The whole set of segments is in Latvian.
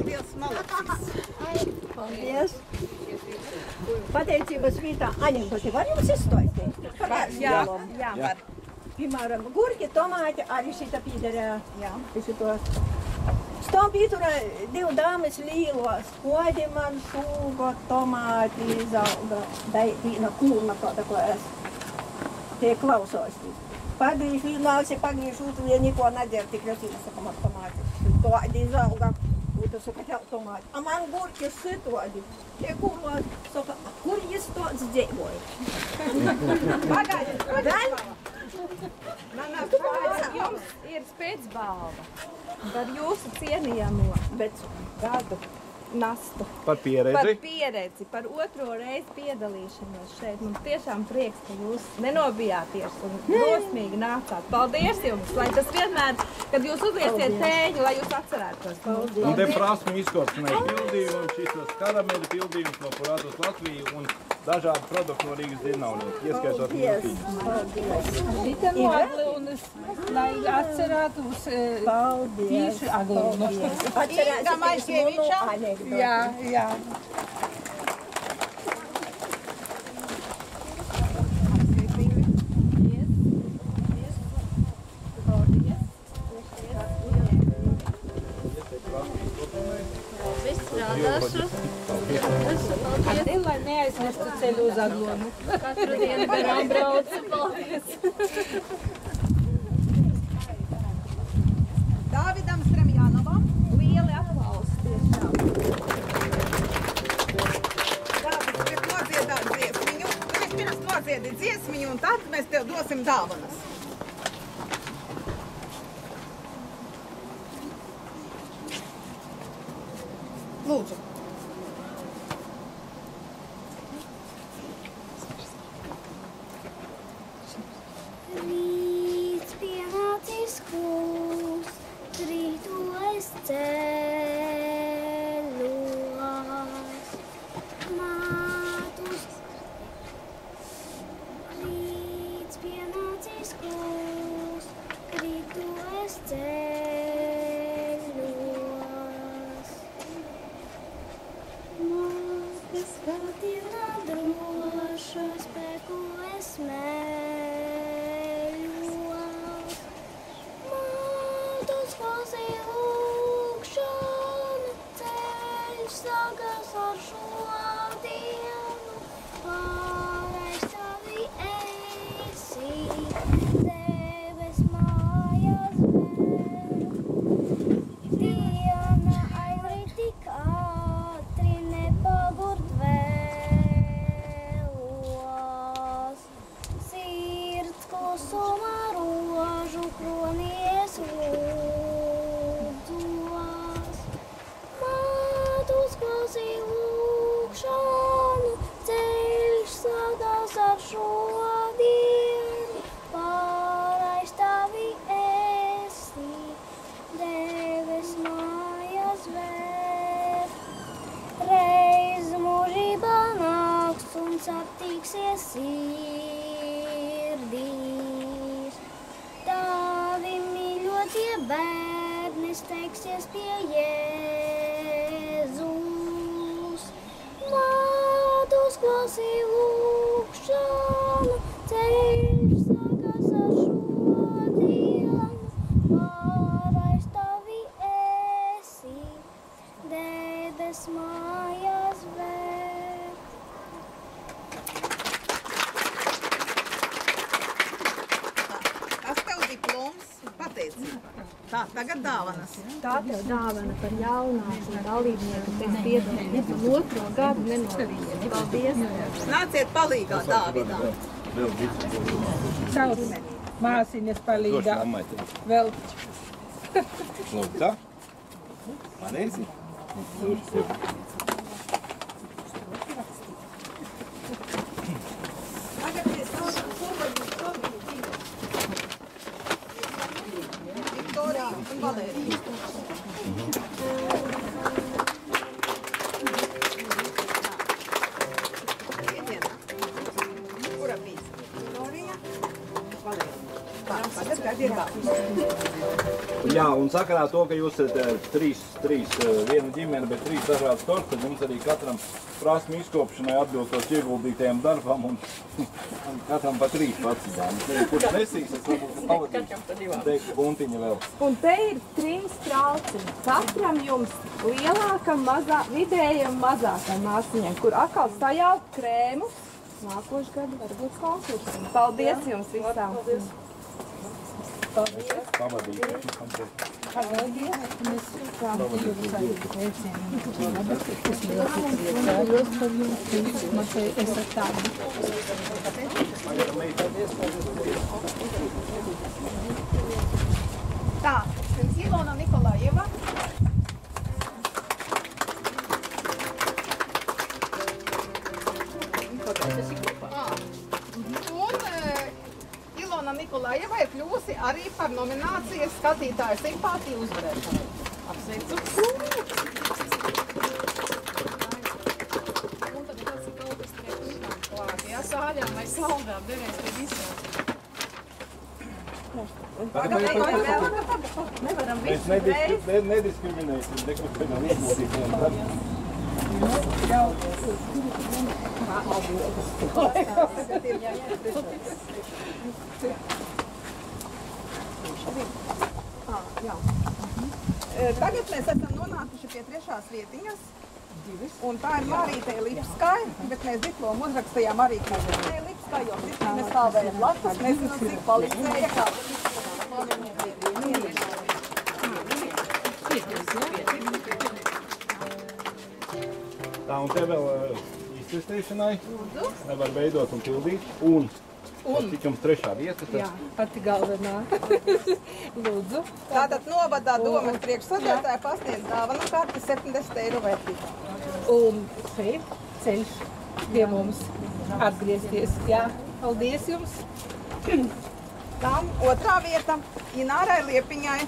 liels malacis. Paldies. Pateicības vītā, Aņemko, te var jums izstoistīt? Jā, var. Piemēram, gurki, tomāti, arī šita pīderē. Jā. Stāv pīturā divu dāmas līlos, kodi man šūgo, tomāti, izauga, vīna kūrna tāda, ko es te klausos. Pagrīž līnāsi, pagrīž ūtu, ja niko nedzer, tik rasīna, saka, man tomāti. Tādi izauga, ūtu, saka, tev tomāti. A man gurki šitodi. Tie kūros, saka, kur jis tāds dzīvoja? Pagaidi, Jums ir spēcbalva par jūsu cienījamo gadu nastu. Par pieredzi? Par pieredzi, par otro reizi piedalīšanos šeit. Mums tiešām prieks, ka jūs nenobijāties un drosmīgi nācāt. Paldies jums, lai tas vienmēr, kad jūs uzlieciet tēņu, lai jūs atcerētos. Paldies. Un te prasmu izkopšanai pildījums, šis karameļu pildījums no Puratos Latviju un dažādi produkti no Rīgas Dienaudot, ieskaitot miltīņus. Šita no aglūnas, lai atcerētos tīši aglūnu. Inga Maļķieviča. Jā. Atdien, lai neaizmirstu ceļu uz aglonu. Katru dienu garām braucu. Paldies. Dāvidam Stremjanovam. Lieli aplausi tiešām. Dāvid, grib nodziedāt dziesmiņu. Tu vispirms nodziedi dziesmiņu un tad mēs tev dosim dāvanas. Lūdzu. Rīts pienācis kūst, rītu es ceļos, mātus. Rīts pienācis kūst, rītu es ceļos, mātes gadienā droša spēku es mēļos. Mātus klausī lūkšanu, ceļš sagas ar šo dienu, pārējš tavi esi, debes mājās vēl. Diena aizrit tik ātri, nepagurt vēlos. Sirds klusumā rožu kronies lūdzos. Mātus klausī lūkšanu, ceļš sagās ar šo dienu, pārējš tavi esi, debes mājās vēl. Reiz mūžībā nāks un satiksies sirdīs. Tavi mīļotie bērni steigsies pie Jēzus. Mātus klausī lūkšanu, ceļš sagās ar šo dienu, pārējš tavi esi, debes mājās vēl. Tas tev diploms, pateicība. Tā, tagad dāvanas. Tā tev dāvana par jaunāku dalībnieku, kas piedalīties un otro gadu nenobījies. Paldies! Nāciet palīgā Dāvidam. Sauc māsiņas palīgā. Vēl Lūk, tā? Pareizi? Tagad mēs saucam Viktoriju un Valēriju. Kura bija? Viktorija, Valērija. Tā, tagad ir dāvana. Jā, un sakarā to, ka jūs esat trīs viena ģimene, bet 3 dažādas tortas, tad jums arī katram prasmu izkopšanai atbilstoši ieguldītajiem darbam un katram pa 3 paciņām. Kurš nesīs, es varbūt pavadīšu teiktu buntiņa vēl. Un te ir 3 trauciņi. Katram jums lielākam, vidējam, mazākam māsiņai, kur atkal sajaukt krēmus. Nākošu gadu varbūt konkursim. Paldies jums visām! Paldies! Pavadīšu. Tā, Ilona Nikolajeva. Un Ilona Nikolajeva ir kļūsi arī par nominācijas skatītāju simpātiju uzvarētāju. Apsveicu! Un tad tas ir kaut kas klāt. Jā, sāļām vai slaudām devējs pie visām. Nevaram Mēs nediskriminēsim, nekur pēdām izmūtītiem darbiem. Tagad mēs esam nonākuši pie 3. vietiņas. Un tā ir Marīte Lipskai, bet mēs diplomu uzrakstījām arī Kristiņai Lipskai, jo Kristiņa stāvēja blakus, nezinu, cik palicēja kā. Tā, un te vēl iztestēšanai nevar veidot un pildīt. Un cik jums 3. vieta? Jā, pati galvenā. Lūdzu. Tātad novadā domas priekšsādātāja pasniedz dāvanu karti 70 eiro vērtībā. Un šeit ceļš pie mums atgriezties. Jā, paldies jums. Tam 2. vieta Inārai Liepiņai.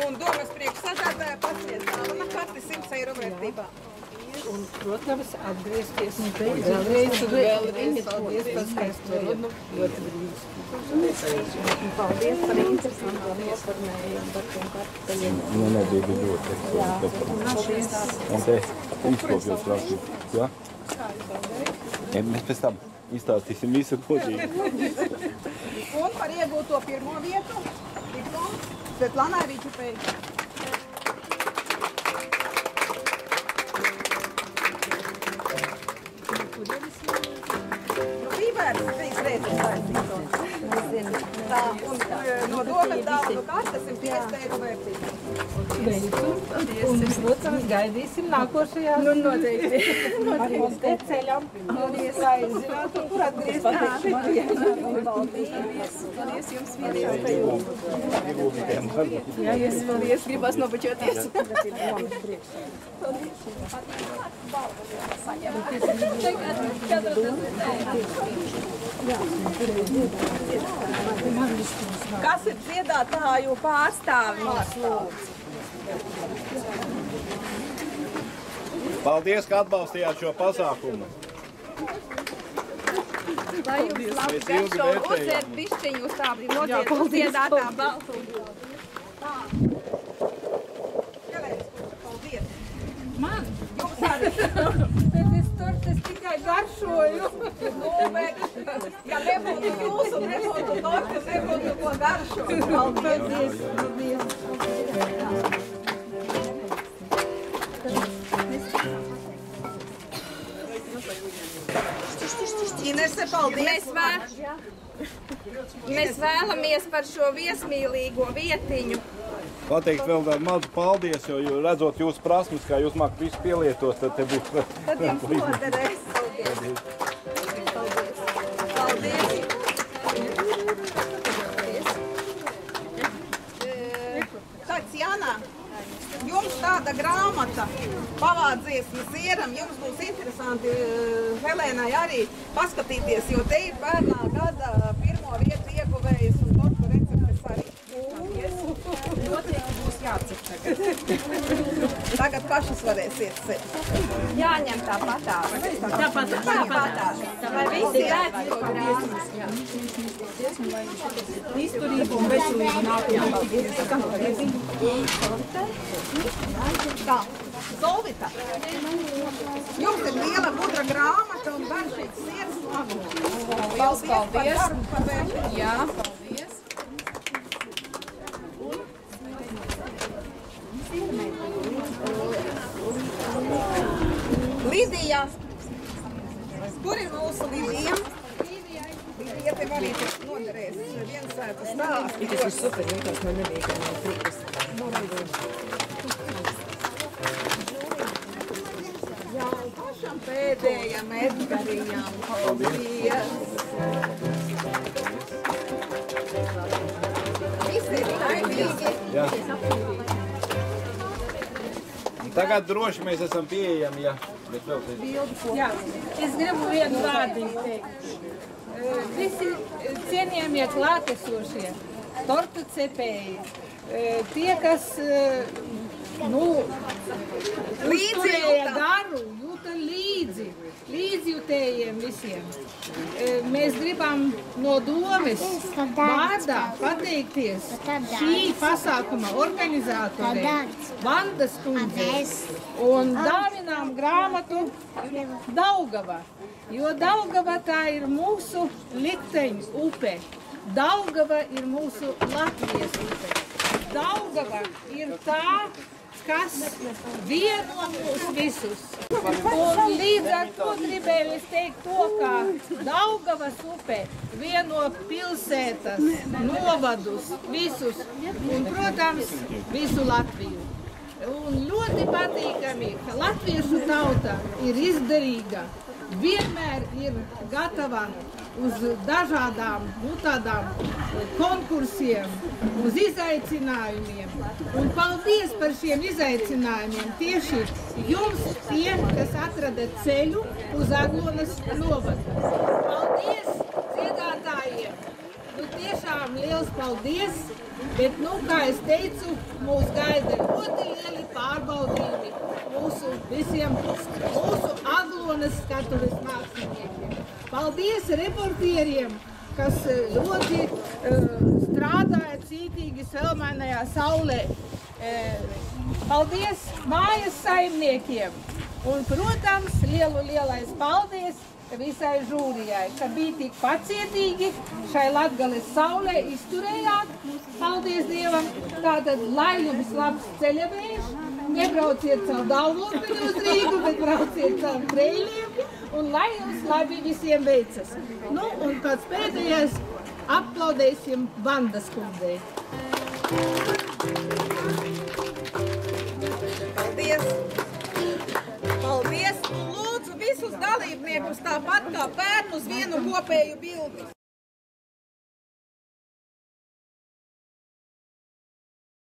Un domas priekšsādātāja pasniedz dāvanu karti 100 eiro vērtībā. Un, protams, atgriezties. Vēlreiz. Paldies par skaisto runu. Ļoti brīdis. Paldies par interesantiem ieformējiem darbiem karteļiem. Nu, nebija ļoti. Un te izkopjos prasīt. Jā? Mēs pēc tam izstāstīsim visu kodīgi. Un par iegūto 1. vietu diplomu Svetlanai Ričipei. Vērts 3 reizes saistītos. Tā, un no domas dāvanu kartes 150 eiro vērtībā. Sveicu. Un, protams, gaidīsim nākošajā. Nu, noteikti. Ar mums te ceļam. Paldies, lai zinātu, kur atgriezties. Paldies jums vieniem. Paldies, gribas nobučoties. Kas ir dziedātāju pārstāvjums? Paldies, ka atbalstījāt šo pasākumu. Lai jums labi garšo uzērt bišķiņu uz tā brīd notiek dziedātā baltu. Tā. Paldies. Man? Jums arī. Bet es tortes tikai garšoju. Ja nebūtu jūsu, nebūtu torti, nebūtu ko garšot. Paldies. Inese, paldies. Mēs vēlamies par šo viesmīlīgo vietiņu. Pateikt vēl tādu mazu paldies, jo redzot jūsu prasmes, kā jūs mākat visu pielietos, tad te būs... Tad jums noderēs. Paldies. Tatjana, jums tāda grāmata pavādziesmas ieram, jums būs interesanti Helēnai arī paskatīties, jo te ir pērnā gada 1. vietu ieguvējas un tortu receptes arī. Noteikti būs jācep tagad. Tagad pašas varēsiet sevi? Jāņem tāpatās. Tāpatās. Lai visi redz to grāmatu. Izturību un veselību nākamā. Tā, Solvita, jums ir liela gudra grāmata un var šeit sieras labu. Paldies. Jā, paldies. Lidija, kur ir mūsu Lidija? Lidija, tev arī tas noderēs viens sētas stāsts. Tas ir super, vienkārši man nebija kā nav prieks. Jā, un pašam pēdējam Edgarijam. Paldies. Visi ir laimīgi. Jā. Tagad droši mēs esam pieejami, ja. Jā, es gribu vienu vārdiņu teikt. Visi cienījamie klātesošie, tortu cepēji, tie, kas uzturēja garu, jūta līdzjūtējiem visiem. Mēs gribam no domes vārdā pateikties šī pasākuma organizatorei Vandas kundzei un dāvinām grāmatu Daugava, jo Daugava tā ir mūsu likteņu upe. Daugava ir mūsu Latvijas upe. Daugava ir tā, kas vieno mūs visus. Un līdz ar to gribēju es teikt to, ka Daugavas upe vieno pilsētas, novadus, visus un, protams, visu Latviju. Un ļoti patīkami, ka latviešu tauta ir izdarīga, vienmēr ir gatava uz dažādām tādām konkursiem, uz izaicinājumiem. Un paldies par šiem izaicinājumiem tieši jums, tie, kas atrada ceļu uz Aglonas novadu. Paldies dziedātājiem! Tiešām liels paldies! Bet, kā es teicu, mūs gaida ļoti lieli pārbaudījumi mūsu visiem, mūsu Aglonas skatuves māksliniekiem. Paldies reportieriem, kas ļoti strādāja cītīgi svelmainajā saulē. Paldies mājas saimniekiem. Un, protams, lielais paldies visai žūrijai, ka bija tik pacietīgi šai Latgales saulē izturējāt. Paldies Dievam! Tātad, lai jums labs ceļavējš, nebrauciet caur Daugavpili uz Rīgu, bet brauciet caur Preļiem, un lai jums labi visiem veicas. Nu, un pats pēdējais aplaudēsim Vandas kundzei. Paldies! Paldies! Lūdzu visus dalībniekus tāpat kā pērn uz vienu kopēju bildi.